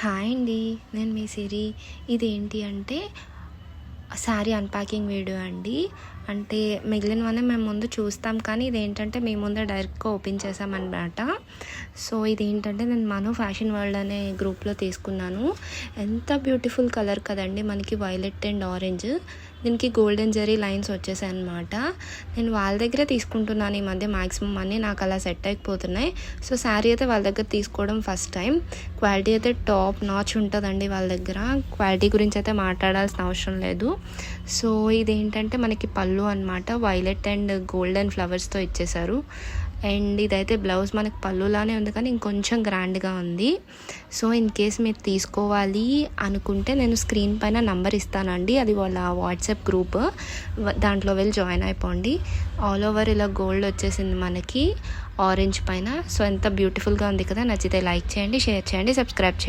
Hi అండి, నేను మీ సిరి. ఇదేంటి అంటే శారీ అన్ప్యాకింగ్ వీడియో అండి. అంటే మిగిలినవన్నీ మేము ముందు చూస్తాం, కానీ ఇదేంటంటే మేము ముందే డైరెక్ట్గా ఓపెన్ చేసామన్నమాట. సో ఇదేంటంటే నేను మను ఫ్యాషన్ వరల్డ్ అనే గ్రూప్లో తీసుకున్నాను. ఎంత బ్యూటిఫుల్ కలర్ కదండి, మనకి వైలెట్ అండ్ ఆరెంజ్. దీనికి గోల్డెన్ జరీ లైన్స్ వచ్చేసాయి అనమాట. నేను వాళ్ళ దగ్గరే తీసుకుంటున్నాను ఈ మధ్య మ్యాక్సిమం అన్నీ నాకు అలా సెట్ అయిపోతున్నాయి. సో శారీ అయితే వాళ్ళ దగ్గర తీసుకోవడం ఫస్ట్ టైం. క్వాలిటీ అయితే టాప్ నాచ్ ఉంటుందండి వాళ్ళ దగ్గర. క్వాలిటీ గురించి అయితే మాట్లాడాల్సిన అవసరం లేదు. సో ఇదేంటంటే మనకి పళ్ళు అనమాట, వైలెట్ అండ్ గోల్డెన్ ఫ్లవర్స్తో ఇచ్చేసారు. అండ్ ఇదైతే బ్లౌజ్ మనకి పళ్ళులానే ఉంది, కానీ ఇంకొంచెం గ్రాండ్గా ఉంది. సో ఇన్ కేస్ మీరు తీసుకోవాలి అనుకుంటే నేను స్క్రీన్ పైన నంబర్ ఇస్తానండి, అది వాళ్ళ వాట్సాప్ గ్రూప్. దాంట్లో వెళ్ళి జాయిన్ అయిపోండి. ఆల్ ఓవర్ ఇలా గోల్డ్ వచ్చేసింది మనకి ఆరెంజ్ పైన. సో ఎంత బ్యూటిఫుల్గా ఉంది కదా. నచ్చితే లైక్ చేయండి, షేర్ చేయండి, సబ్స్క్రైబ్ చేయండి.